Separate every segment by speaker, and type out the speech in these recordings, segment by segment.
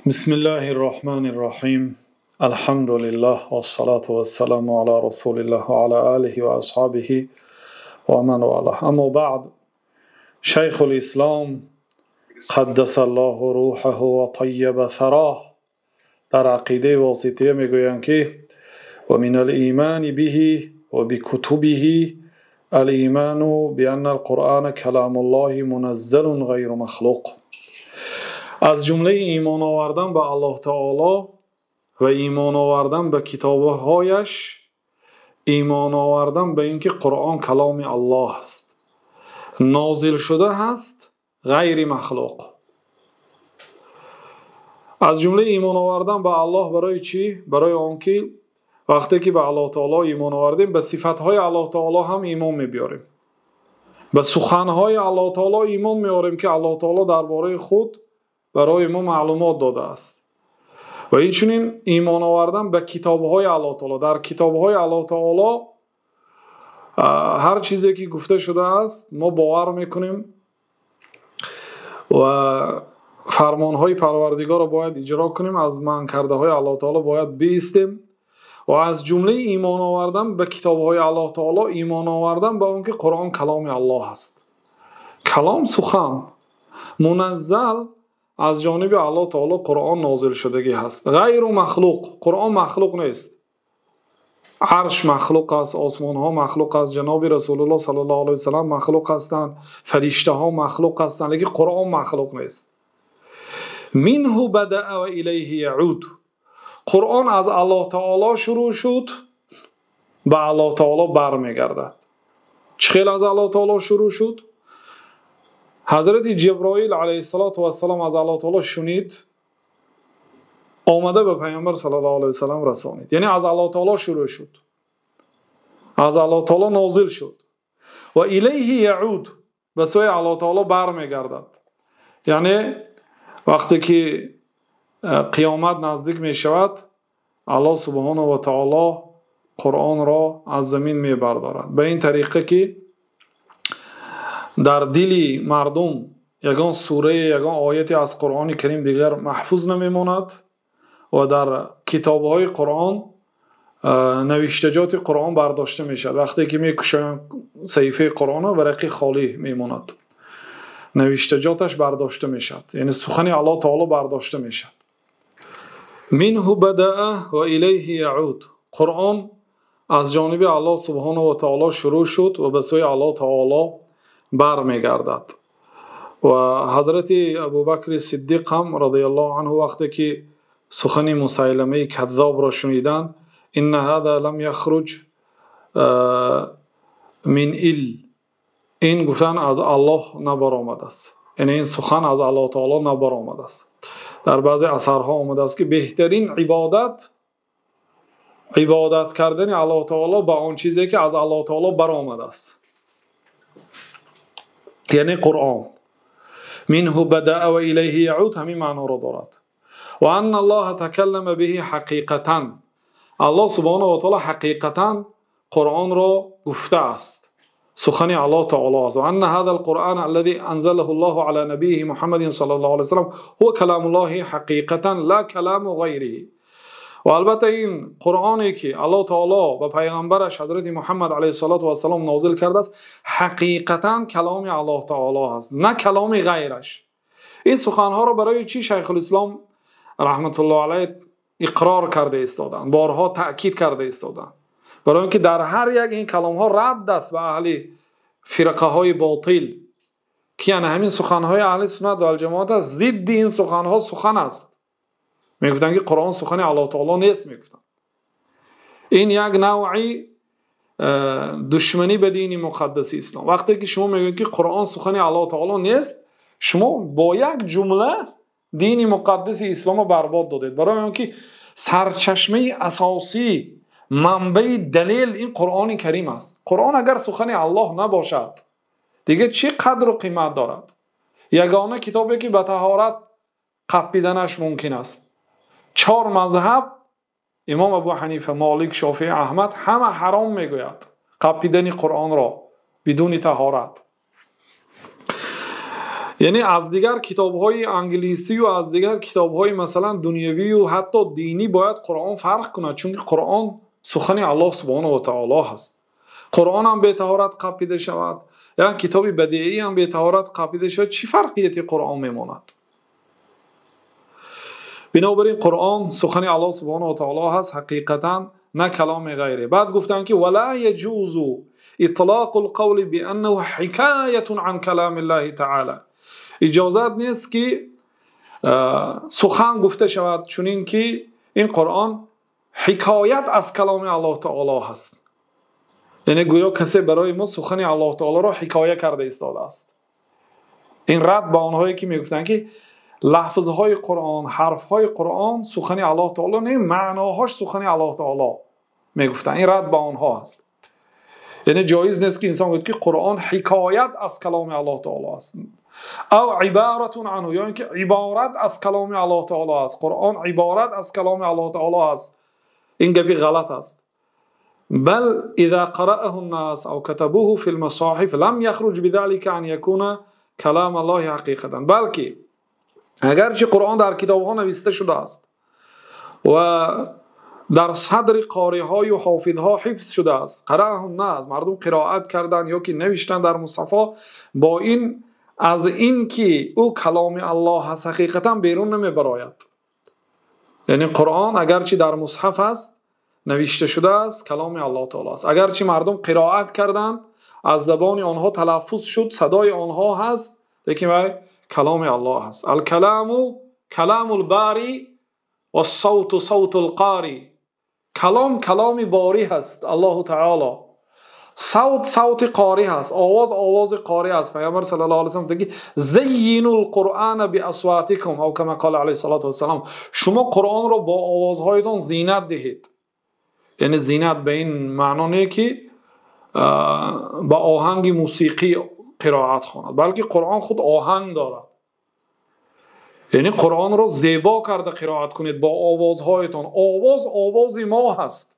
Speaker 1: بسم الله الرحمن الرحيم الحمد لله والصلاة والسلام على رسول الله وعلى آله وأصحابه ومن والاه. اما بعد، شيخ الإسلام قدس الله روحه وطيب ثراه در عقیده واسطیه میگویند که و من الایمان به و بکتبه الایمان بان القرآن کلام الله منزل غیر مخلوق. از جمله ایمان آوردن به الله تعالی و ایمان آوردن به کتابهایش ایمان آوردن به اینکه قرآن کلام الله است، نازل شده هست، غیر مخلوق. از جمله ایمان آوردن به الله برای چی؟ برای آنکه وقتی که به الله تعالی ایمان آوردیم به صفتهای الله تعالی هم ایمان میبیاریم، به سخنهای الله تعالی ایمان میاریم که الله تعالی درباره خود برای ما معلومات داده است. و اینچنین ایمان آوردن به کتابهای الله تعالی. در کتابهای الله تعالی هر چیزی که گفته شده است ما باور میکنیم و فرمانهای پروردگار را باید اجرا کنیم، از من کرده های الله تعالی باید بایستیم. و از جمله ایمان آوردن به کتابهای الله تعالی ایمان آوردن به اون که قرآن کلام الله است، کلام سخن منزل از جانب الله تعالی قرآن نازل شدگی هست، غیر مخلوق. قرآن مخلوق نیست. عرش مخلوق است، آسمان ها مخلوق است، جناب رسول الله صلی الله علیه وسلم مخلوق هستند، فرشته ها مخلوق هستند، لیکن قرآن مخلوق نیست. منه بدأ و الیه یعود. قرآن از الله تعالی شروع شد، به الله تعالی برمیگردد. چه خیلی از الله تعالی شروع شد؟ حضرت جبرائیل علیه السلام از الله تعالی شنید، آمده به پیامبر صلی الله علیه وسلم رسانید. یعنی از الله تعالی شروع شد، از الله تعالی نازل شد. و الیه یعود، به سوی الله تعالی برمیگردد. یعنی وقتی که قیامت نزدیک می شود، الله سبحانه و تعالی قرآن را از زمین می بردارد، به این طریقه که در دل مردم یگان سوره یگان آیتی از قرآن کریم دیگر محفوظ نمیماند و در کتاب‌های قرآن نوشتجات قرآن برداشته میشد. وقتی که میکشن صحیفه قرآن ورقی خالی میماند، نوشتجاتش برداشته میشد، یعنی سخن الله تعالی برداشته میشد. منه بدأ و الیه یعود. قرآن از جانب الله سبحانه و تعالی شروع شد و به سوی الله تعالی برمیگردد. و حضرت ابوبکر صدیق هم رضی الله عنه وقتی که سخن مسیلمه کذاب را شنیدند، ان هذا لم یخرج من این گفتن از الله نبرآمده است، یعنی این سخن از الله تعالی نبرآمده است. در بعضی اثرها آمده است که بهترین عبادت کردن الله تعالی به آن چیزی که از الله تعالی برآمده است، یعنی قرآن. منه بدأ و الیه یعود همین معنا را دارد. و ان الله تکلم به حقیقتا. الله سبحانه و تعالی حقیقتا قرآن را گفته است، سخن الله تعالی است. و ان هذا القرآن الذي انزله الله على نبیه محمد صلی الله علیه وسلم هو کلام الله حقیقتا لا کلام غیره. و البته این قرآنی که الله تعالی به پیغمبرش حضرت محمد علیه السلام نازل کرده است حقیقتا کلام الله تعالی است، نه کلام غیرش. این سخنها را برای چی شیخ الاسلام رحمت الله علیه اقرار کرده ایستادند، بارها تأکید کرده ایستادند؟ برای اینکه در هر یک این کلام ها رد است به اهل فرقه های باطل که یعنی همین سخن های اهل سنت و الجماعت است، ضد این سخن ها سخن است. میگفتن که قرآن سخن الله تعالی نیست. میگفتن این یک نوعی دشمنی به دین مقدس اسلام. وقتی که شما میگید که قرآن سخن الله تعالی نیست، شما با یک جمله دین مقدس اسلام رو برباد دادید، برای اینکه سرچشمه اساسی منبع دلیل این قرآن کریم است. قرآن اگر سخن الله نباشد دیگه چه قدر و قیمت دارد؟ یگانه کتابی که به طهارت قپیدنش ممکن است. 4 مذهب امام ابو حنیفه، مالک، شافعی، احمد همه حرام میگوید قپیدن قرآن را بدون طهارت. یعنی از دیگر کتاب‌های انگلیسی و از دیگر کتاب‌های مثلا دنیوی و حتی دینی باید قرآن فرق کند، چون قرآن سخن الله سبحانه و تعالی هست. قرآن هم به طهارت قاپیده شود یا کتاب بدیعی هم به طهارت قاپیده شود، چی فرقیتی قرآن میماند؟ بنابراین قرآن سخن الله سبحانه و تعالی هست حقیقتا، نه کلام غیره. بعد گفتن که ولا يجوز اطلاق القول بانه حکایه عن کلام الله تعالی، اجازت نیست که سخن گفته شود چون که این قرآن حکایت از کلام الله تعالی هست، یعنی گویا کسی برای ما سخن الله تعالی را حکایه کرده ایستاده است. این رد به آنهایی که میگفتن که لفظهای قرآن، حرفهای قرآن سخن الله تعالی نه، معناهاش سخن الله تعالی میگفتن، این رد به آنها است. یعنی جایز نیست که انسان بگه که قرآن حکایت از کلام الله تعالی است او عبارت عنه، یا اینکه عبارت از کلام الله تعالی است، قرآن عبارت از کلام الله تعالی است. این گپی غلط است. بل اذا قرأه الناس او كتبوه في المصاحف لم يخرج بذلك ان يكون کلام الله حقیقتا، بلکه اگرچه قرآن در کتاب ها نوشته شده است و در صدر قاری های و حافظ ها حفظ شده است، قرأه الناس مردم قرائت کردن یا که نوشتن در مصحف، با این از این که او کلام الله هست حقیقتا بیرون نمی براید. یعنی قرآن اگرچه در مصحف است نوشته شده است کلام الله تعالی است، اگرچه مردم قرائت کردن از زبان آنها تلفظ شد صدای آنها هست، لیکن کلام الله هست. الکلام کلام الباری و الصوت صوت القاری، کلام کلام باری هست الله تعالی، صوت صوت قاری هست، آواز آواز قاری هست. پیامبر صلی الله علیه و سلم میگه زینوا القرآن باصواتکم او کما قال علیه الصلاه و السلام، شما قرآن را با آوازهایتان زینت دهید. یعنی زینت به این معنا نه که با آهنگ موسیقی قرائت خواند، بلکه قرآن خود آهنگ دارد. یعنی قرآن را زیبا کرده قرائت کنید با آوازهایتان. آواز آواز ما هست،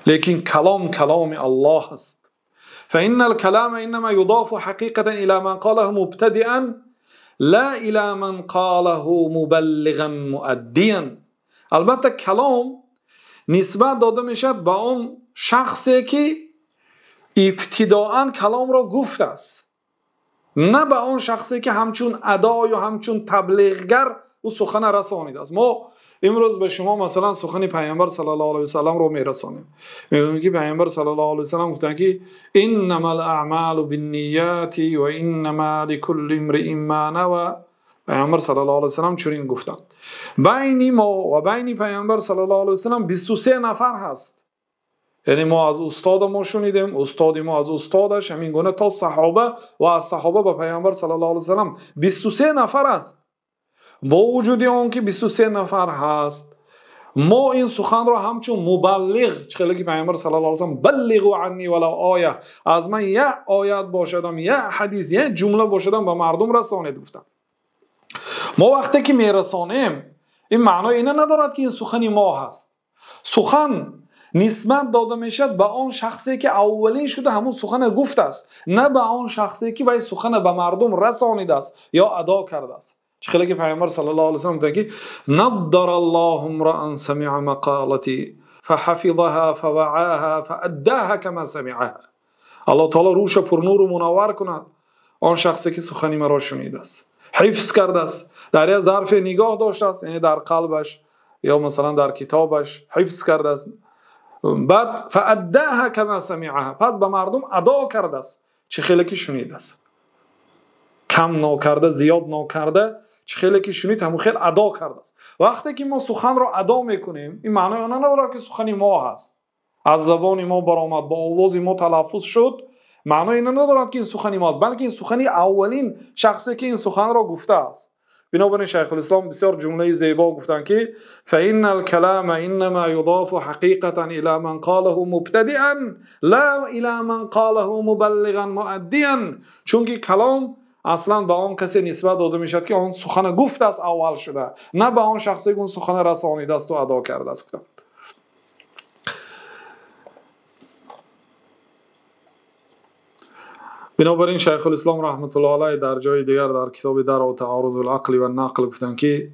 Speaker 1: لیکن کلام کلام الله هست. فإن الكلام انما يضاف حقيقة الى من قاله مبتدئا لا الى من قاله مبلغا مؤديا. البته کلام نسبت داده میشد به اون شخصی که ابتداءً کلام را گفته است، نه به اون شخصی که همچون ادا یا همچون تبلیغگر او سخن رسانیده است. ما امروز به شما مثلا سخن پیامبر صلی الله علیه و سلم رو میرسانیم، میگیم که پیامبر صلی الله علیه و سلم گفتن که انما الاعمال بالنیات و انما لكل امرئ ما نوى. پیامبر صلی الله علیه و سلم چنین گفتند. بین ما و بین پیامبر صلی الله علیه و سلم 23 نفر هست. یعنی ما از استاد ما شنیدیم، استاد ما از استادش، همین گونه تا صحابه و از صحابه به پیامبر صلی الله علیه و سلم 23 نفر است. با وجود اون که 23 نفر هست، ما این سخن را همچون مبلغ، چخیلی که پیامبر صلی الله علیه و سلم بلغوا عنی ولو آیه، از من یک آیت باشدم، یک حدیث، یک جمله باشدم به مردم رسانید گفتم. ما وقتی که میرسانیم این معنای اینه ندارد که این سخن ما هست. سخن نسبت داده میشد به آن شخصی که اولین شده همون سخن گفته است، نه به آن شخصی که به سخن به مردم رسانیده است یا ادا کرده است. خیلی که پیامبر صلی الله علیه و سلم میگه نضر الله امرا سمع مقالتی فحفظها فوعاها فاداها كما سمعها. الله تعالی روش پر نور و منور کند آن شخصی که سخنی مرا شنیده است، حفظ کرده است، در یک ظرف نگاه داشته است، یعنی در قلبش یا مثلا در کتابش حفظ کرده است، بعد فاداها كما سمعها، پس به مردم ادا کرده است چه خیلی که شنیده است، کم نکرده زیاد نکرده، چه خیلی که شنید همون خیلی ادا کرده است. وقتی که ما سخن را ادا میکنیم این معنی آن نداره که سخن ما هست، از زبان ما برآمد، با آواز ما تلفظ شد، معنی این نداره که این سخن ما است، بلکه این سخن اولین شخصی که این سخن را گفته است. بنابراین شیخ الاسلام بسیار جمله زیبا گفتن که فإن الكلام انما يضاف حقيقة الى من قاله مبتدئا لا الى من قاله مبلغا مؤديا. چون که کلام اصلا به آن کسی نسبت داده میشد که آن سخن گفت است اول شده، نه به آن شخصی که اون سخن رسانیده است و ادا کرده است. بنابراین شیخ الاسلام رحمت الله علیه در جای دیگر در کتاب درء تعارض العقل و النقل گفتند که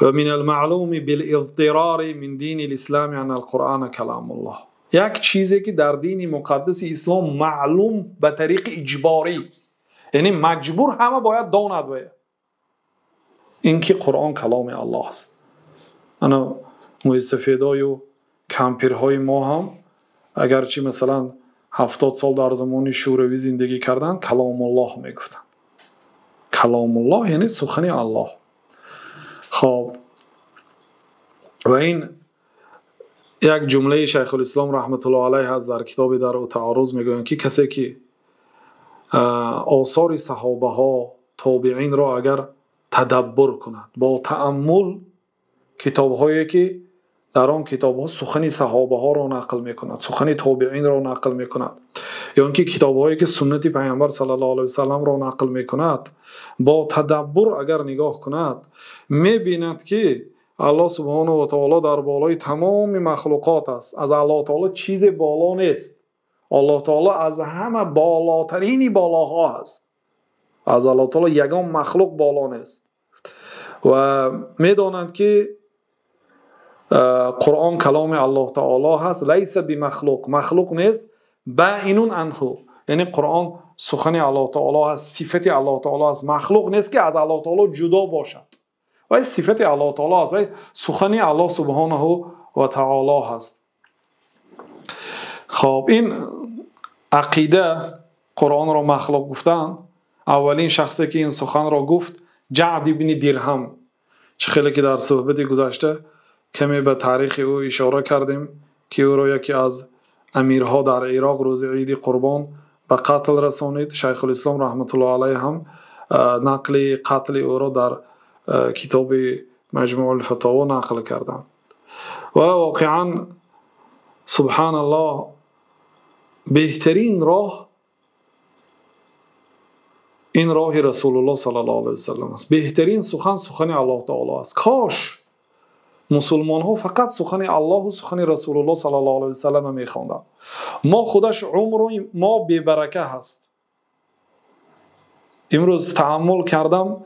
Speaker 1: من المعلوم بالاضطرار من دین الاسلام ان القرآن کلام الله. یک چیزی که در دین مقدس اسلام معلوم به طریق اجباری، یعنی مجبور همه باید داند و اینکه قرآن کلام الله است. انا موسفیدای و کمپیرهای ما هم اگرچه مثلا 70 سال در زمان شوروی زندگی کردن کلام الله میگفتن. کلام الله یعنی سخن الله. خب و این یک جمله شیخ الاسلام رحمت الله علیه از در کتاب درء تعارض میگویند که کسی که آثار صحابه ها تابعین را اگر تدبر کند، با تأمل کتاب هایی که در آن کتاب ها سخن صحابه ها را نقل میکند، سخن تابعین را نقل میکند، یا اینکه کتاب هایی که سنت پیامبر صلی الله علیه و سلم را نقل میکند، با تدبر اگر نگاه کند میبیند که الله سبحانه و تعالی در بالای تمام مخلوقات است. از الله تعالی چیز بالا نیست. الله تعالی از همه بالاترین بالاها است. از الله تعالی یگان مخلوق بالا نیست. و میدانند که قرآن کلام الله تعالی هست. لیس بمخلوق، مخلوق نیست. بعینون عنه، یعنی قرآن سخن الله تعالی هست، صفت الله تعالی است، مخلوق نیست که از الله تعالی جدا باشد. و صفت الله تعالی است و سخن الله سبحانه و تعالی هست. خب این عقیده قرآن را مخلوق گفتن، اولین شخصی که این سخن را گفت جعد ابن درهم، چه خیلی که در صحبت گذشته کمی به تاریخ او اشاره کردیم که او را یکی از امیرها در عراق روز عید قربان به قتل رسانید. شیخ الاسلام رحمت الله علیه هم نقل قتل او را در کتاب مجموع الفتاوا نقل کردند. و واقعا سبحان الله بهترین راه این راه رسول الله صلی الله علیه و سلم است. بهترین سخن الله تعالی است. کاش مسلمان ها فقط سخن الله و سخن رسول الله صلی الله علیه و سلم میخواندند. ما خودش عمر ما بی برکه هست. امروز تأمل کردم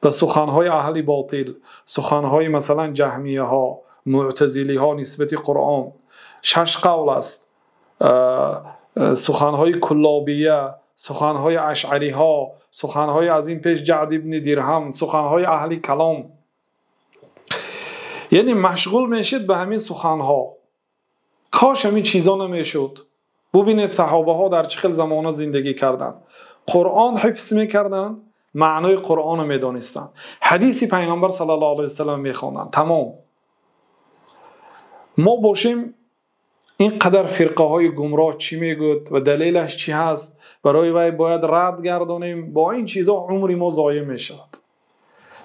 Speaker 1: به سخنهای اهل باطل، سخنهای مثلا جهمیه ها، معتزلی ها نسبت قرآن. 6 قول است. سخنهای کلابیه، سخنهای اشعری ها، سخنهای از این پیش جعد ابن درهم، سخنهای اهل کلام. یعنی مشغول میشید به همین سخنها. کاش همین چیزا نمیشد. ببینید صحابه ها در چه زمانه زندگی کردند. قرآن حفظ میکردند، معنای قرآن رو میدانستند، حدیث پیغمبر صلی الله علیه و سلم میخواندند. تمام. ما باشیم این قدر فرقه های گمراه چی میگوید و دلیلش چی هست، برای وی باید رد گردانیم، با این چیزا عمری ما ضایع میشود.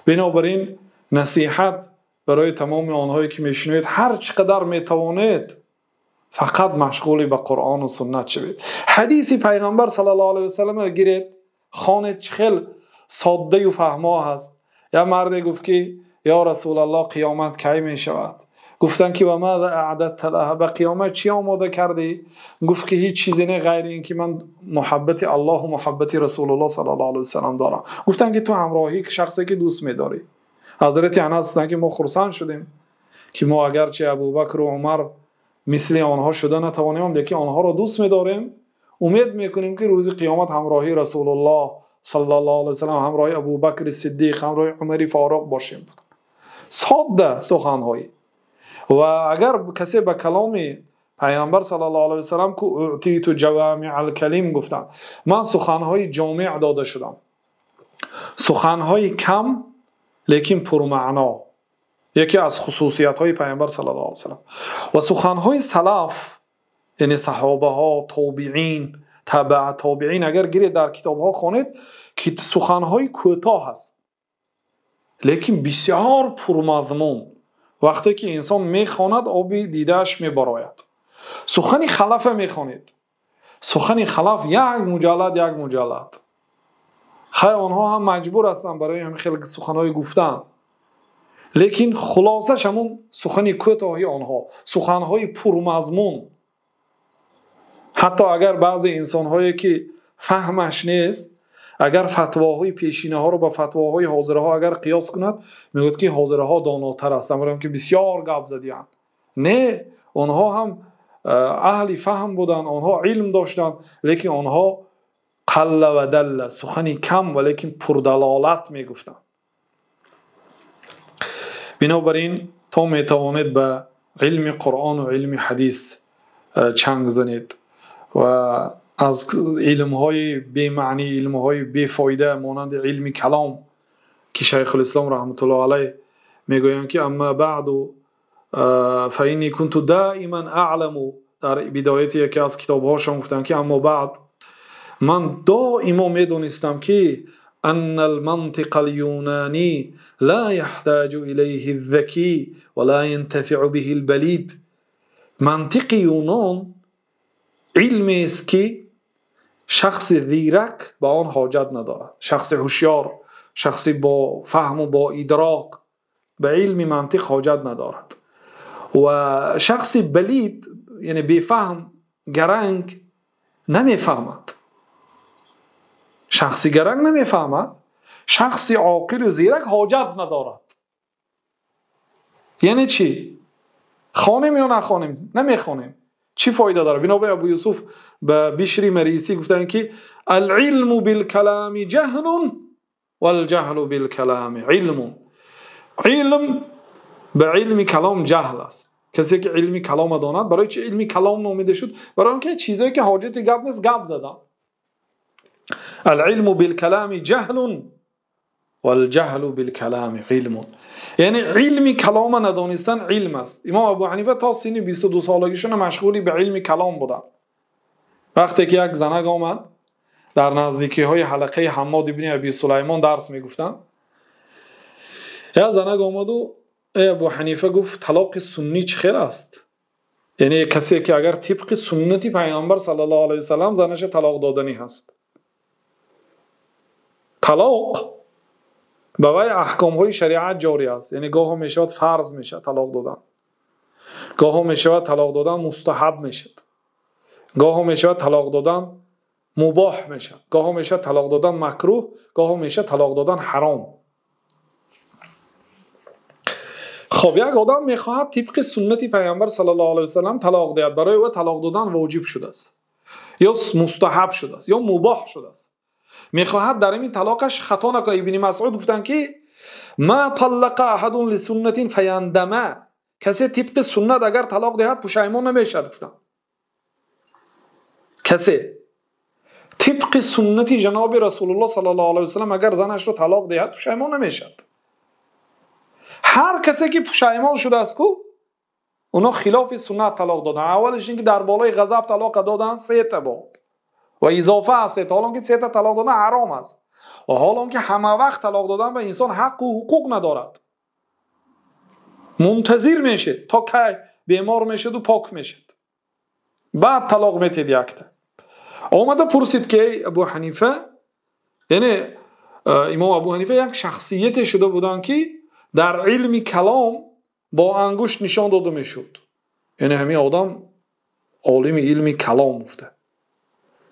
Speaker 1: بنابراین نصیحت برای تمام آنهایی که میشنوید، هر چقدر میتوانید فقط مشغول به قرآن و سنت شوید. حدیث پیغمبر صلی الله علیه و سلم گیرید، خوانید، خیلی ساده و فهما هست. یا مردی گفت که یا رسول الله قیامت کی می شود؟ گفتن که و ماذا اعددت لها، به قیامت چی آماده کردی؟ گفت که هیچ چیزی نه غیر این که من محبت الله و محبت رسول الله صلی الله علیه و سلم دارم. گفتن که تو همراهی شخصی که دوست می‌داری. حضرت انس گفتن که ما خرسند شدیم که ما اگرچه ابوبکر و عمر مثل آنها شده نتوانیم، لیکن آنها را دوست می‌داریم. امید می‌کنیم که روز قیامت همراهی رسول الله صلی الله علیه و سلم، همراهی ابوبکر صدیق، همراهی عمر فاروق باشیم. ساده سخن‌های. و اگر کسی به کلام پیامبر صلی الله علیه و سلم که اعطیت جوامع الکلم گفتن، من سخن‌های جامع داده شدم، سخن‌های کم لیکن پرمعنا، یکی از خصوصیت‌های پیامبر صلی الله علیه و سلم. و سخن‌های سلف یعنی صحابه ها، تابعین، تبع تابعین، اگر گیرید در کتاب‌ها خوانید که سخن‌های کوتاه است لیکن بسیار پرمضمون. وقتی که انسان میخواند آبی دیدهش میبراید. سخن خلف میخوانید، سخن خلف یک مجلد. خیلی آنها هم مجبور هستند برای همین خیلی سخنهای گفتن، لیکن خلاصش همون سخن کوتاهی آنها، سخنهای پرمضمون. حتی اگر بعضی انسانهایی که فهمش نیست، اگر فتواهای پیشینه ها رو با فتواهای حاضره ها اگر قیاس کند میگوید که حاضره ها داناتر هستند، برای که بسیار گپ زدیان. نه، آنها هم اهل فهم بودند، آنها علم داشتند، لیکن آنها قل و دل، سخنی کم ولیکن پردلالت میگفتند. بنابراین تا میتوانید به علم قرآن و علم حدیث چنگ زنید و از علمهای بی معنی، علمهای بی فایده مانند علم کلام که شیخ الاسلام رحمت الله علیه میگویند که اما بعد فإنی کنت دائما اعلم، در بدایت یکی از کتابهاشون گفتند که اما بعد من دائما میدونستم که ان المنطق اليوناني لا يحتاج الیه الذکی ولا ينتفع به البلید. منطق یونان علمی است که شخص زیرک به آن حاجت ندارد، شخص هوشیار، شخصی با فهم و با ادراک به علم منطق حاجت ندارد و شخص بلید یعنی بیفهم گرنگ نمیفهمد. شخصی گرنگ نمیفهمد، شخصی عاقل و زیرک حاجت ندارد. یعنی چی؟ خوانیم یا نخوانیم؟ نمیخوانیم، چی فایده داره؟ بنابراین ابو یوسف به بشری مریسی گفتن که العلم بالکلام جهل والجهل بالکلام علم. علم به علم کلام جهل است. کسی که علمی کلام داند، برای چه علمی کلام نامیده شد؟ برای اینکه چیزایی که حاجت گپ نیست گپ زدن. العلم بالکلام جهل والجهل بالکلام علم. یعنی علمی کلام ندانستن علم است. امام ابو حنیفه تا سن 22 سالگیشون مشغولی به علم کلام بودن. وقتی که یک زنگ آمد در نزدیکی های حلقه حماد ابن ابی سلیمان درس میگفتن، یا زنگ آمد و ابو حنیفه گفت طلاق سنی چه خیر است؟ یعنی کسی که اگر طبق سنتی پیامبر صلی الله علیه و سلم زنش طلاق دادنی هست. طلاق به وی احکام های شریعت جاری است. یعنی گاه میشود فرض میشه طلاق دادن، گاه میشود طلاق دادن مستحب میشد، گاه میشود طلاق دادن مباح میشه، گاه میشه طلاق دادن مکروه، گاه میشه طلاق دادن حرام. خب یک آدم میخواهد طبق سنت پیامبر صلی الله علیه و سلم طلاق دهد، برای او طلاق دادن واجب شده است یا مستحب شده است یا مباح شده است. میخواهد در این طلاقش خطا نکنه. ابن مسعود گفتن که ما طلق احد لسنت فیندم، کسی طبق سنت اگر طلاق دهد پشیمان نمیشد. گفتن کسی طبق سنت جناب رسول الله صلی الله علیه و سلم اگر زنش رو طلاق دهد پشیمان نمیشد. هر کسی که پشیمان شده است کو اونا خلاف سنت طلاق دادن. اولش اینکه در بالای غضب طلاق دادن 3 تا و اضافه است، حالا که 3 تا طلاق دادن حرام است و حالا که همه وقت طلاق دادن به انسان حق و حقوق ندارد. منتظر میشه تا که بیمار میشد و پاک میشد، بعد طلاق میتید. یکتا آمده پرسید که ابو حنیفه، یعنی امام ابو حنیفه یک شخصیت شده بودن که در علم کلام با انگشت نشان داده میشد. یعنی همین آدم عالم علم کلام بوده،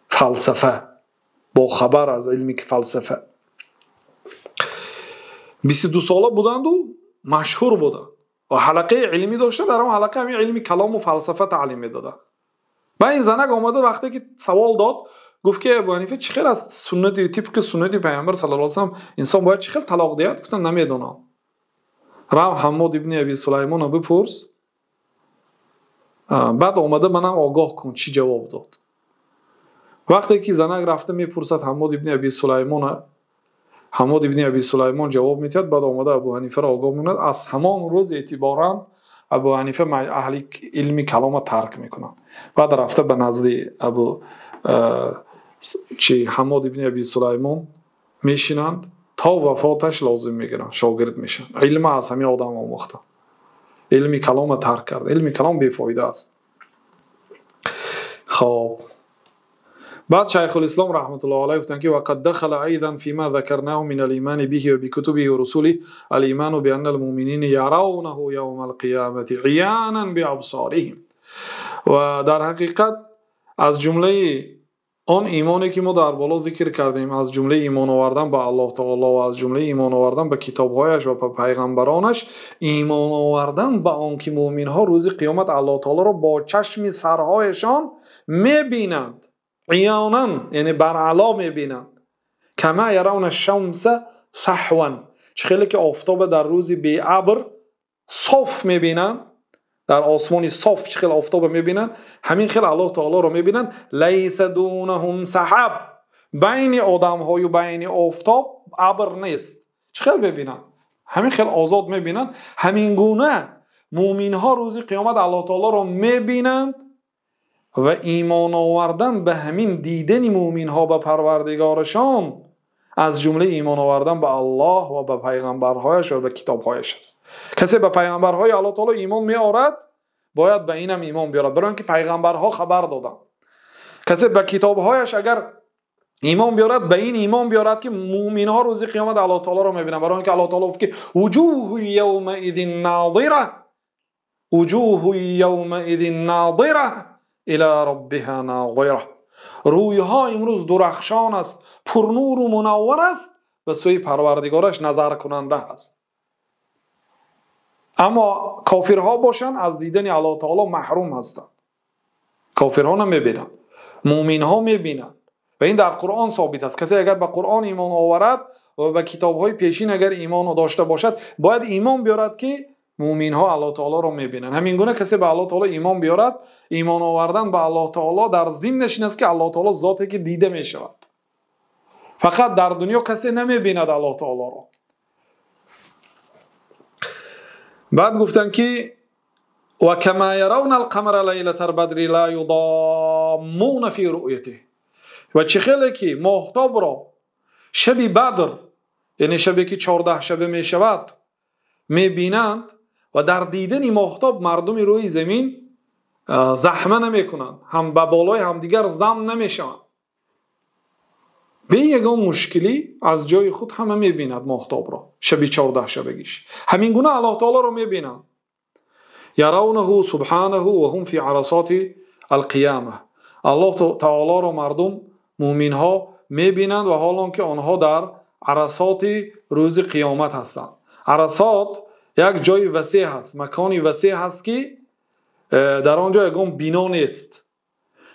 Speaker 1: فلسفه، با خبر از علم فلسفه. 22 ساله بودند و مشهور بودند و حلقه علمی داشته. در اون حلقه همین علم کلام و فلسفه تعلیم میدادن. و این زنک آمده وقتی که سوال داد گفت که ابو حنیفه چه خیلی از سنت طبق سنت پیامبر صلی الله علیه و سلم انسان باید چه خیلی طلاق دهد؟ گفتن نمیدونم. رو حماد ابن ابی سلیمان بپرس، بعد آمده منم آگاه کن چی جواب داد. وقتی که زنک رفته میپرسد حماد ابن ابی سلیمان، حماد ابن ابی سلیمان جواب میدهد. بعد آمده ابو حنیفه را آگاه میکند. از همان روز اعتبارا ابو حنیفه اهل علم کلام ترک میکنند. بعد رفته به نزد ابو حماد ابن ابی سلیمان میشینند تا وفاتش لازم میگیرن، شاگرد میشن. علم از همین آدم آموخته، علم کلام ترک کرد. علم کلام بیفایده است. خب بعد شیخ الاسلام رحمت الله علیه گفتن که وقد دخل ایضا فيما ذكرناه من الايمان به وبكتبه ورسله الايمان بان المؤمنين يرونه يوم القيامه عيانا بابصارهم. و در حقیقت از جمله آن ایمانی که ما در بالا ذکر کردیم از جمله ایمان آوردن به الله تعالی و از جمله ایمان آوردن به کتابهایش و به پیغمبرانش، ایمان آوردن به آن که مؤمن ها روز قیامت الله تعالی را با چشم سرهایشان میبینند، عیانا، یعنی برعلا میبینند. کما یرون الشمس صحوا، خیلی که آفتاب در روز بی ابر صاف میبینند، در آسمان صاف خیلی آفتاب میبینند، همین خیلی الله تعالی رو میبینند. لیس دونهم سحاب، بین آدم های و بین آفتاب ابر نیست، خیلی میبینند، همین خیلی آزاد میبینند. همین گونه مؤمن ها روز قیامت الله تعالی رو میبینند و ایمان آوردن به همین دیدن مؤمن ها به پروردگارشان از جمله ایمان آوردن به الله و به پیغمبرهایش و به کتابهایش است. کسی به پیغمبرهای الله تعالی ایمان می آورد باید به اینم ایمان بیارد، برای اینکه پیغمبرها خبر دادن. کسی به کتابهایش اگر ایمان بیارد به این ایمان بیارد که مؤمنها روز قیامت الله تعالی رو میبینن، برای اینکه الله تعالی گفت که وجوه یومئذ ناظره، وجوه یومئذ ناظره الی ربها ناظره، رویها امروز درخشان است، پرنور و منور است، به سوی پروردگارش نظر کننده است. اما کافرها باشن از دیدن الله تعالی محروم هستند. کافرها نمیبینند، مؤمنها میبینند و این در قرآن ثابت است. کسی اگر به قرآن ایمان آورد و به کتابهای پیشین اگر ایمان داشته باشد باید ایمان بیارد که مؤمنها الله تعالی را میبینند. همین گونه کسی به الله تعالی ایمان بیارد، ایمان آوردن به الله تعالی در ضمنش این است که الله تعالی ذاتی که دیده میشود. فقط در دنیا کسی نمیبیند الله تعالی را. بعد گفتن که و کما یرون القمر لیلة البدر لا یضامون فی رؤیته، و چه خیلی که ماهتاب را شب بدر، یعنی شبی که 14 شبه می شود، می بینند و در دیدن ماهتاب مردم روی زمین زحمه نمی کنند، هم به بالای هم دیگر زم نمی شوند. به یگان مشکلی از جای خود همه می بیند ماهتاب را شبی 14 شبگیش. همین گونه الله تعالی را می بینند. یرونه سبحانه و هم فی عرصات القیامه، الله تعالی را مردم مؤمن ها می بینند و حالان که آنها در عرصات روز قیامت هستند. عرصات یک جای وسیع هست، مکانی وسیع هست که در آنجا یگان بنا نیست.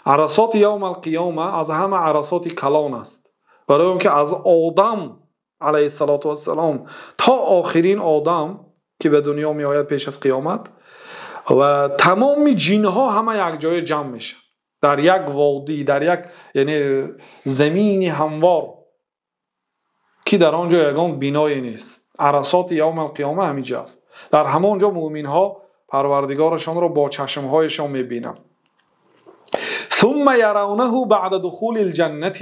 Speaker 1: عرصات یوم القیامه از همه عرصات کلان است، برای اینکه از آدم علیه السلام تا آخرین آدم که به دنیا می آید پیش از قیامت و تمام جنها همه یک جای جمع میشه در یک وادی، در یک یعنی زمین هموار که در آنجا یگان بینایی نیست. عرصات یوم القیامه همینجا است. در همانجا مؤمن ها پروردگارشان را با چشمهایشان میبینند. ثم یرونه بعد دخول الجنه،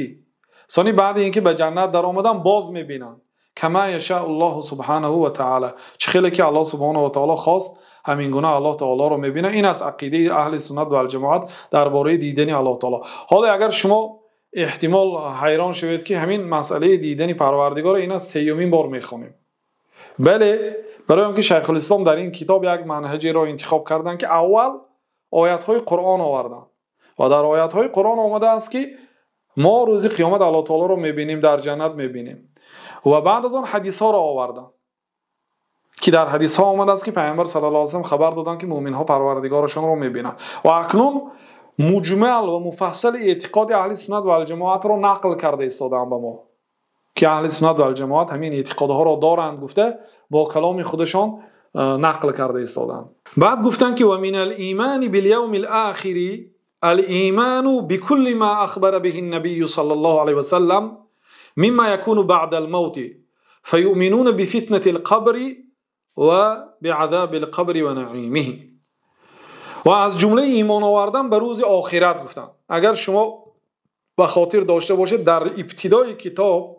Speaker 1: ثانی بعد اینکه به جنت در آمدن باز میبینند. کما یشاء الله سبحانه و تعالی، چه خیلی که الله سبحانه و تعالی خواست همین گونه الله تعالی رو میبینه. این از عقیده اهل سنت و الجماعت درباره دیدن الله تعالی. حالا اگر شما احتمال حیران شوید که همین مسئله دیدن پروردگار این از سیومین بار میخونیم. بله، برای اینکه شیخ الاسلام در این کتاب یک منهجی را انتخاب کردن که اول آیات های قرآن آوردن و در آیات های قرآن آمده است که ما روز قیامت الله تعالی رو میبینیم، در جنت میبینیم، و بعد از آن حدیث ها را آوردن که در حدیث ها آمده است که پیامبر صلی الله علیه و سلم خبر دادن که مؤمن ها پروردگارشان رو میبینن. و اکنون مجمل و مفصل اعتقاد اهل سنت و الجماعت را نقل کرده ایستادن به ما که اهل سنت و الجماعت همین اعتقادها را دارند گفته با کلام خودشان نقل کرده ایستادن. بعد گفتن که و من الایمان بالیوم الاخر الایمان بكل ما اخبر به النبي صلی الله علیه و سلم مما يكون بعد الموت فيؤمنون بفتنة القبر و بعذاب القبر و نعیمه. و از جمله ایمان آوردن به روز آخرت گفتن. اگر شما به خاطر داشته باشید در ابتدای کتاب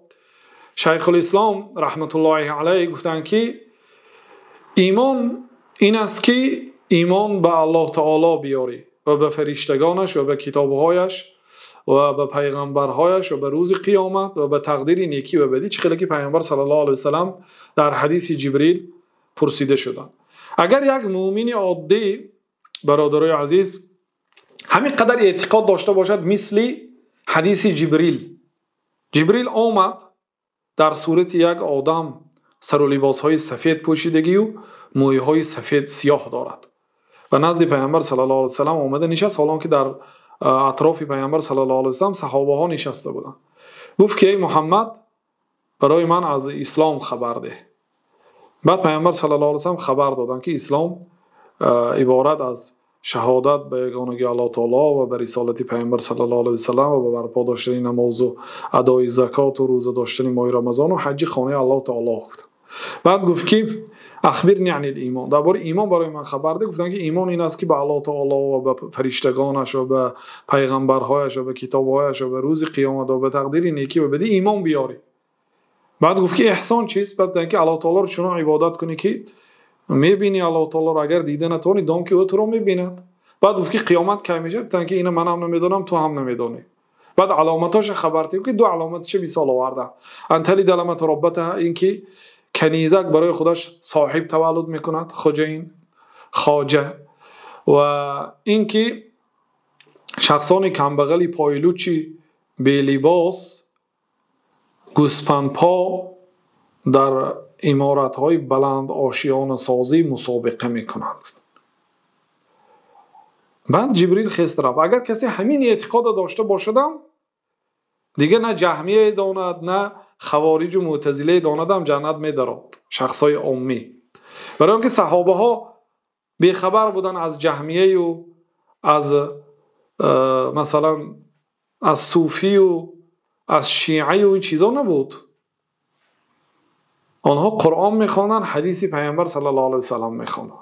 Speaker 1: شیخ الاسلام رحمت الله علیه گفتن که ایمان این است که ایمان به الله تعالی بیاری و به فرشتگانش و به کتابهایش و به پیغمبرهایش و به روز قیامت و به تقدیر نیکی و بدی، چه که پیامبر صلی الله علیه و سلم در حدیث جبریل پرسیده شدن. اگر یک مؤمن عادی برادرای عزیز همین قدر اعتقاد داشته باشد مثل حدیث جبریل آمد در صورت یک آدم، سر و لباس های سفید پوشیدگی و موی های سفید سیاه دارد و نزد پیامبر صلی الله علیه و سلم آمده نشست، حالان که در اطراف پیامبر صلی الله علیه و سلم صحابه ها نشسته بودند. گفت که ای محمد برای من از اسلام خبر ده. بعد پیامبر صلی الله علیه و سلم خبر دادند که اسلام عبارت از شهادت به یگانگی الله تعالی و به رسالت پیامبر صلی الله علیه و سلم و به برپا داشتن نماز و ادای زکات و روزه داشتن ماه رمضان و حج خانه الله تعالی گفت. بعد گفت که اخبرنی عن الایمان، درباره ایمان برای من خبر ده. گفتن که ایمان این است که به الله تعالی و به فرشتگانش و به پیغمبرهایش و به کتابهایش و به روز قیامت و به تقدیر نیکی و بدی ایمان بیاری. بعد گفت که احسان چیست؟ بعد اینکه الله تعالی رو چنان عبادت کنی که میبینی الله تعالی رو، اگر دیده نتونی دام که او تو رو میبیند. بعد گفت که قیامت کی میشه؟ تا اینکه اینو من هم نمیدونم تو هم نمیدونی. بعد علامتاش خبر دید که دو علامتش مثال آورده. انتلی دلمت ربته، اینکه کنیزک برای خودش صاحب تولد میکند، خواجه، و اینکه شخصان کمبغلی پایلوچی بی لباس گوسپند پا در عمارت‌های بلند آشیان سازی مسابقه میکنند. بعد جبریل خست رفت. اگر کسی همین اعتقاد داشته باشدم دیگه نه جهمیه داند نه خوارج و معتزله داند هم جنت میدرد، شخصای عامی. برای اینکه صحابه ها بیخبر بودن از جهمیه و از مثلا از صوفی و از شیعه و این چیزا نبود. آنها قرآن میخوانن، حدیث پیامبر صلی الله علیه و سلم میخوانن.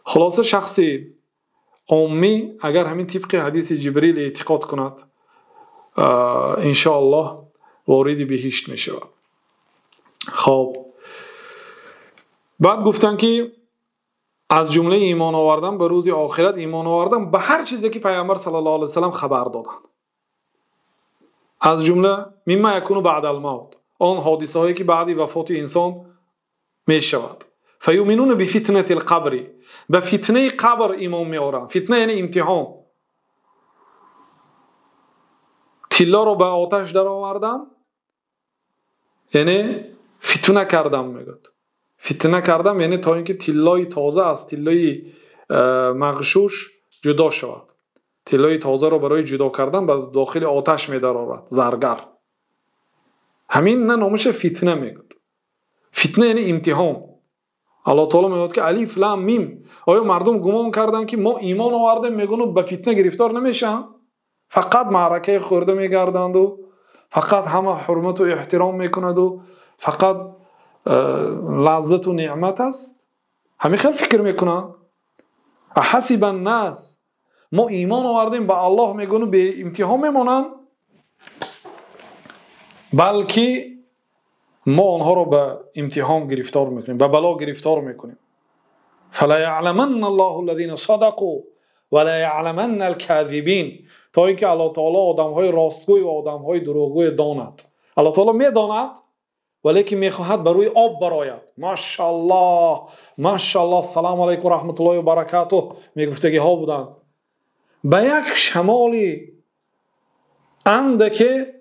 Speaker 1: خلاصه شخصی عامی اگر همین طبق حدیث جبریل اعتقاد کند انشاءالله وارد بهشت میشه. خب بعد گفتن که از جمله ایمان آوردن به روز آخرت، ایمان آوردن به هر چیزی که پیامبر صلی الله علیه و سلم خبر دادن. از جمله مما یکون بعد الموت، آن حادثه هایی که بعد وفات انسان می شود. فیؤمنون بفتنه القبر، به فتنه قبر ایمان می آورند. فتنه یعنی امتحان. طلا رو به آتش در آوردن یعنی فتنه کردم میگد. فتنه کردم یعنی تا اینکه طلای تازه از طلای مغشوش جدا شود. طلای تازه رو برای جدا کردن به داخل آتش می درآورد زرگر. همین نه نامش فتنه میگد. فتنه یعنی امتحان. الله تعالی میگه که الف لام میم. آیا مردم گمان کردن که ما ایمان آوردیم میگن به فتنه گرفتار نمیشن؟ فقط معرکه خورده میگردند و فقط همه حرمت و احترام میکند و فقط لذت و نعمت است. همین خیلی فکر میکنن. حسب الناس، ما ایمان آوردیم به الله میگن به امتحان میمونن، بلکه ما آنها رو به امتحان گرفتار میکنیم، به بلا گرفتار میکنیم. فلا یعلمن الله الذين صدقوا ولا یعلمن الكاذبین، تا اینکه الله تعالی آدم‌های راستگوی و آدم‌های دروغگوی داند. الله تعالی میداند ولیکن میخواهد بروی آب براید. ماشاءالله ماشاءالله سلام علیکم و رحمت الله و برکاته میگفتگی ها بودند. به یک شمالی اندکه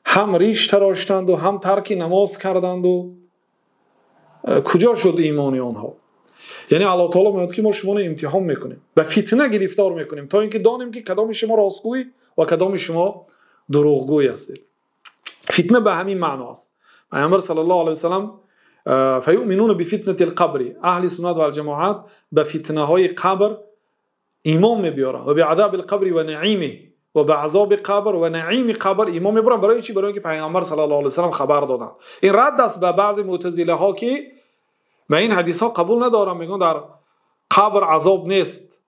Speaker 1: هم ریش تراشتند و هم ترک نماز کردند و کجا شد ایمانی آنها؟ یعنی الله تعالی میگه که ما شما رو امتحان میکنیم، به فتنه گرفتار میکنیم تا اینکه دانیم که کدام شما راستگوی و کدام شما دروغگوی هستید. فتنه به همین معنا است. پیامبر صلی الله علیه و سلم فیؤمنون بفتنه القبر، اهل سنت و الجماعت به فتنه های قبر ایمان میبیارن و به عذاب القبر و نعیمه، و به عذاب قبر و نعیم قبر ایمان میبرن. برای چی؟ برای اینکه پیامبر صلی الله علیه و سلم خبر دادن. این رد است به بعضی معتزله ها که به این حدیث ها قبول ندارن، میگن در قبر عذاب نیست.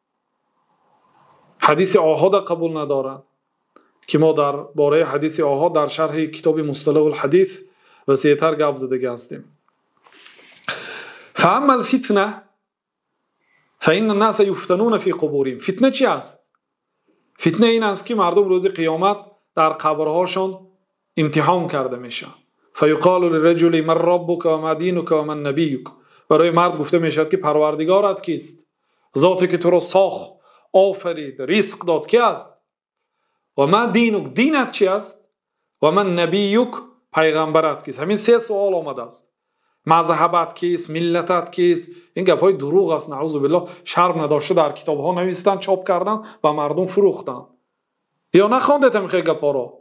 Speaker 1: حدیث آحاد قبول ندارن که ما در باره حدیث آحاد در شرح کتاب مصطلح الحدیث وسیع‌تر گپ زده هستیم. فاما الفتنه فان الناس یفتنون فی قبورهم. فتنه چی است؟ فتنه این است که مردم روز قیامت در قبرهاشون امتحان کرده میشن. فیقال للرجل من ربک و ما دینک و من نبیک. برای مرد گفته میشد که پروردگارت کیست؟ ذاتی که تو را ساخت، آفرید، رزق داد کی است؟ و من دینک، دینت چی است؟ و من نبیک، پیغمبرت کیست؟ همین سه سوال آمده است. مذهبت کیست؟ ملتت کیست؟ این گپ های دروغ است، نعوذ بالله. شرم نداشته در کتاب ها نوشتن، چاپ کردن و مردم فروختن. یا نخوانده تمیخه گپا رو؟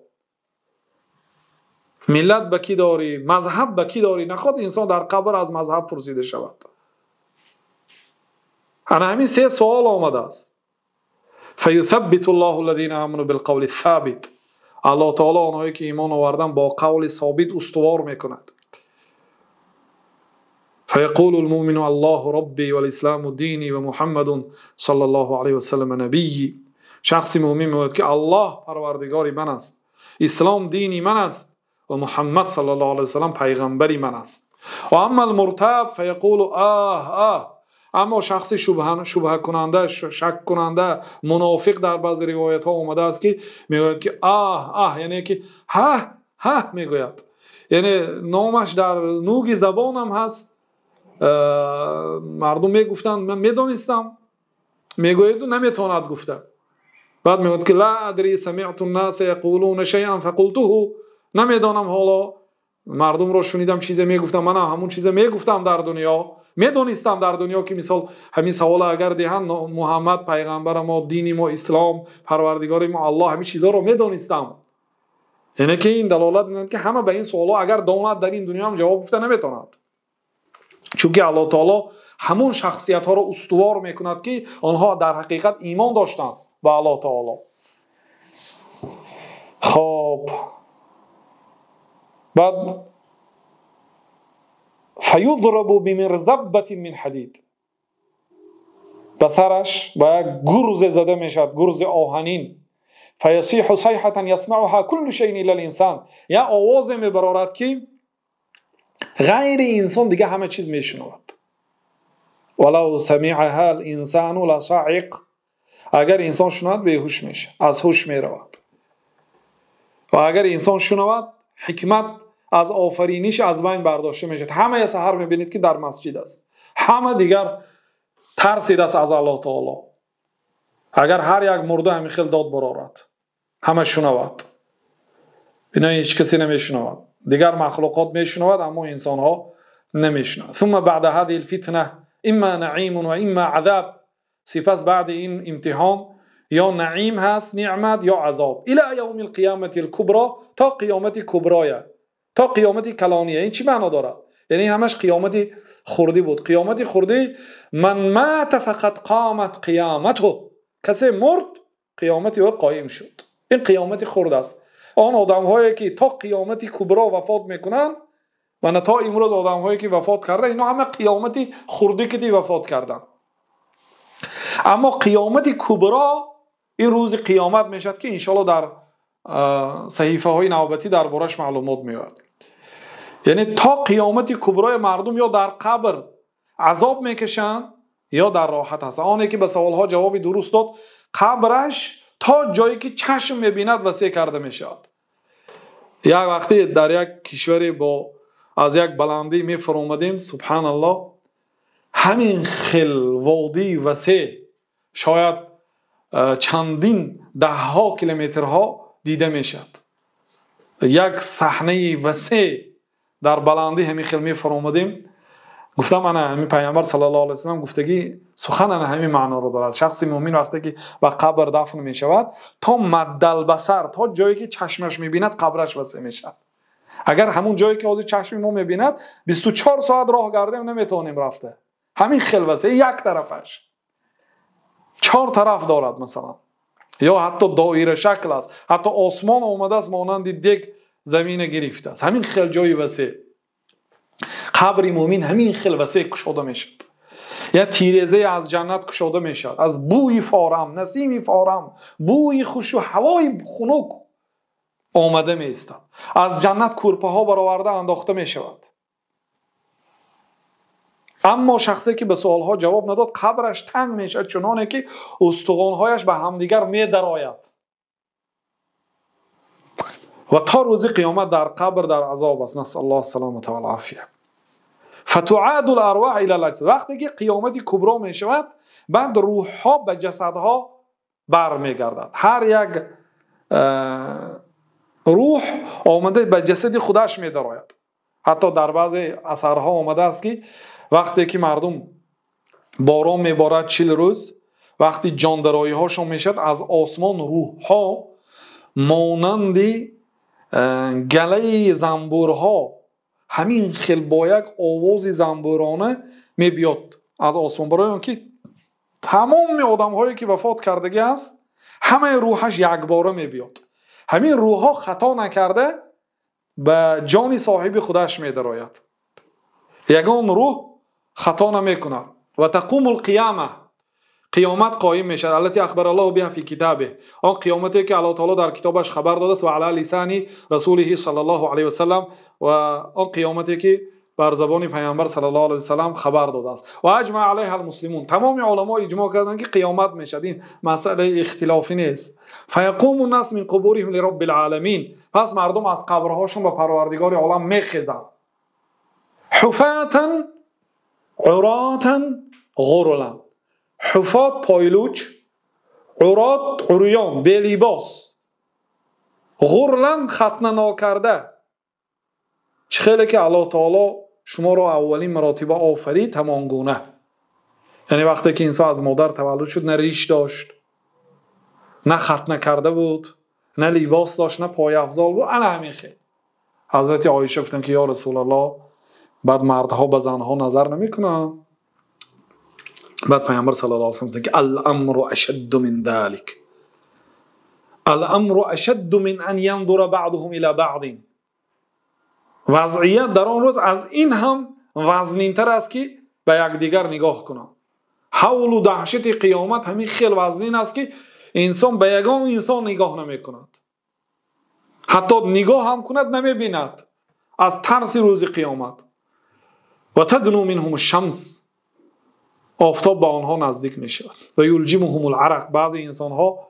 Speaker 1: ملت به کی داری؟ مذهب به کی داری؟ نخواد انسان در قبر از مذهب پرسیده شود. انا همین سه سوال آمده است. فیثبت الله الذین آمنوا بالقول الثابت. الله تعالی آنهایی که ایمان آوردن با قول ثابت استوار میکند. فیقول المؤمن الله ربی والاسلام دینی و محمد صلی الله علیه و سلم نبی. شخص مؤمن میگوید که الله پروردگاری من است، اسلام دینی من است و محمد صلی الله علیه و سلم پیغمبری من است. و اما المرتاب فیقول آه. اما شخص شبهه کننده، شک کننده، منافق در بعض روایت ها اومده است که میگوید که آه، یعنی که ها میگوید، یعنی نامش در نوگ زبانم هست. مردم میگفتن من میدونستم، میگوید و نمیتواند گفته. بعد میگوید که لا ادری سمعت الناس یقولون شیئا فقلته. نمیدانم، حالا مردم رو شنیدم چیزی میگفتم، من همون چیزی میگفتم در دنیا، میدونستم در دنیا که مثال همین سوال اگر دهن محمد پیغمبر ما، دین ما اسلام، پروردگار ما الله، همین چیزا رو میدونستم. یعنی که این دلالت میده که همه به این سوالا اگر داند در این دنیا هم جواب گفته نمیتوند. چون الله تعالی همون شخصیت ها رو استوار میکند که آنها در حقیقت ایمان داشتند به الله تعالی. خب بعد فیضرب بمرزبة من حدید، به سرش با یک گرز زده میشد، گرز آهنین. فیصیح صیحة یسمعها کل شیء الا الانسان، یا آواز میبرارد که غیر انسان دیگه همه چیز میشنود. ولو سمعها الانسان لصعق، اگر انسان شنود بیهوش میشه، از هوش میرود. و اگر انسان شنود حکمت از آفرینش از بین برداشته میشه. همه سحر میبینید که در مسجد است، همه دیگر ترسید است از الله تعالی. اگر هر یک مرده همین خیل داد برارد، همه شنود، اینا هیچ کسی نمیشنود. دیگر مخلوقات میشنود اما انسان ها نمیشنود. ثم بعد هذه الفتنه اما نعیم و اما عذاب. سپس بعد این امتحان یا نعیم هست، نعمت، یا عذاب. الی یوم القیامه الکبری، تا قیامت کبرای، تا قیامت کلانیه. این چی معنا دارد؟ یعنی همش قیامت خردی بود. قیامت خردی، من مات فقط قامت قیامته، کسی مرد قیامت او قایم شد. این قیامت خرد است. آن آدم هایی که تا قیامت کبرا وفات میکنن و نه تا امروز آدم هایی که وفات کرده، اینا همه قیامت خردی که دی وفات کردن. اما قیامت کبرا این روز قیامت میشد که انشالله در صحیفه های نوبتی در بارش معلومات میاد. یعنی تا قیامت کبرای مردم یا در قبر عذاب میکشن یا در راحت هست. آنی که به سوال ها جواب درست داد، قبرش تا جایی که چشم میبیند وسیع کرده میشد. یک وقتی در یک کشوری با از یک بلندی میفرمودیم، سبحان الله، همین خل وادی وسیع، شاید چندین ده ها کیلومترها دیده میشد. یک صحنه وسیع در بلندی همین خل میفرمودیم. گفتم انا همین پیامبر صلی الله علیه و سلم گفتگی سخن انا همین معنا رو دارد. شخص مؤمن وقتی که به قبر دفن می شود، تا مد البصر، تا جایی که چشمش میبیند قبرش وسیع میشد. اگر همون جایی که از چشم ما میبیند 24 ساعت راه گردیم نمیتونیم رفته. همین خیل وسیع، یک طرفش 4 طرف دارد مثلا، یا حتی دایره شکل است، حتی آسمان اومده است مانند دیگ زمین گرفته است. همین خیل جای وسیع. قبر مومن همین خیل وسیع کشوده میشد. یا تیرزه از جنت کشوده میشد، از بوی فارم، نسیم فارم، بوی خوش و هوای خنک آمده میستد. از جنت کورپه ها برآورده انداخته میشود. اما شخصی که به سوال ها جواب نداد، قبرش تنگ میشد، چنانه که استخوان‌هایش به همدیگر میدراید. و تا روز قیامت در قبر در عذاب است. نسأل الله السلامة والعافیه. فتعاد الارواح الى الاجساد. وقتی که قیامت کبرا می شود، بعد روح ها به جسد ها برمیگردد. هر یک روح آمده به جسد خودش می درآید. حتی در بعضی اثرها آمده است که وقتی که مردم باران میبارد 40 روز، وقتی جان درایی هاشون میشد، از آسمان روح ها مانند گله زنبورها همین خیل با یک آواز زنبورانه میبیاد از آسمان، برای آنکه تمام آدم هایی که وفات کردگی است همه روحش یک باره میبیاد. همین روح ها خطا نکرده به جان صاحب خودش میدراید. یگان روح خطا نمیکند. و تقوم القیامه، قیامت قایم میشد. التي اخبر الله بها فی کتابه، آن قیامتی که الله تعالی در کتابش خبر داده است، و علی لسان رسوله صلی الله علیه و سلم، و آن قیامتی که بر زبان پیامبر صلی الله علیه و سلم خبر داده است. و اجمع علیها المسلمون، تمام علما اجماع کردند که قیامت میشد. این مسئله اختلافی نیست. فیقوم الناس من قبورهم لرب العالمین، پس مردم از قبرهاشون به پروردگار عالم میخیزند. حفاتا عراتا غرلا، حفات پایلوچ، عرات عریان بی لباس، غرلا ختنه ناکرده. چه خیلی که الله تعالی شما را اولین مراتبه آفرید همان گونه. یعنی وقتی که انسان از مادر تولد شد، نه ریش داشت، نه ختنه کرده بود، نه لباس داشت، نه پای افضال بود، انا همین خیلی. حضرت عایشه گفتن که یا رسول الله، بعد مردها به زنها نظر نمیکنن؟ بعد پیامبر صلی الله علیه و سلم گفتن که الامر اشد من ذلك، الامر اشد من ان ينظر بعضهم الى بعض. وضعیت در آن روز از این هم وزنینتر است که به یکدیگر نگاه کنند. حول و دهشت قیامت همین خیلی وزنین است که انسان به یگان انسان نگاه نمی کند، حتی نگاه هم کند نمی بیند از ترس روز قیامت. و تدنو منهم الشمس، آفتاب به آنها نزدیک می شود. و یلجمهم العرق، بعضی انسان ها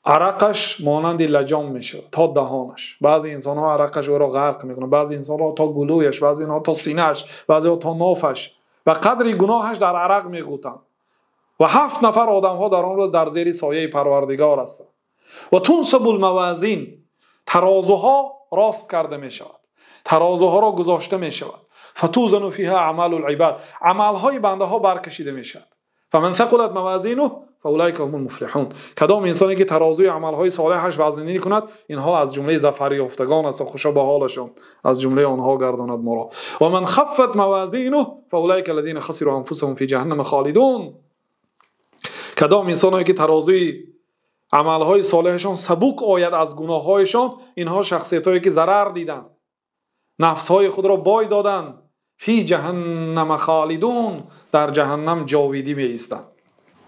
Speaker 1: عرقش مانند لجام می شود تا دهانش. بعضی انسان ها عرقش او را غرق می کنند، بعضی انسان ها تا گلویش، بعضی ها تا سینهش، بعضی ها تا نافش، و قدر گناهش در عرق می غوطند. و 7 نفر آدم ها در آن روز در زیر سایه پروردگار هستند. و تنصب الموازین، ترازوها راست کرده می شود، ترازوها را گذاشته می شود. فتوزن فیها اعمال العباد، عمل های بنده ها برکشیده می شود. فمن ثقلت موازینه فاولئک هم المفلحون، کدام انسانی که ترازوی عمل های صالحش وزنی کند، اینها از جمله ظفر یافتگان است، خوشا به حالشون، از جمله آنها گرداند ما را. و من خفت موازینه فاولئک الذین خسروا انفسهم فی جهنم خالدون، کدام انسانی که ترازوی عملهای صالحشان سبک آید از گناههایشان، اینها شخصیتایی که ضرر دیدن، نفسهای خود را بای دادن، فی جهنم خالدون، در جهنم جاویدی می ایستند.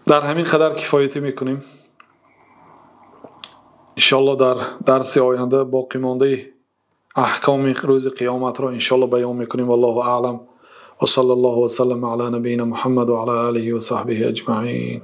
Speaker 1: در همین قدر کفایتی میکنیم. انشالله در درس آینده باقی مانده احکام روز قیامت را انشالله بیان میکنیم. والله اعلم و صلی الله و سلم علی نبینا محمد و علی آله و صحبه اجمعین.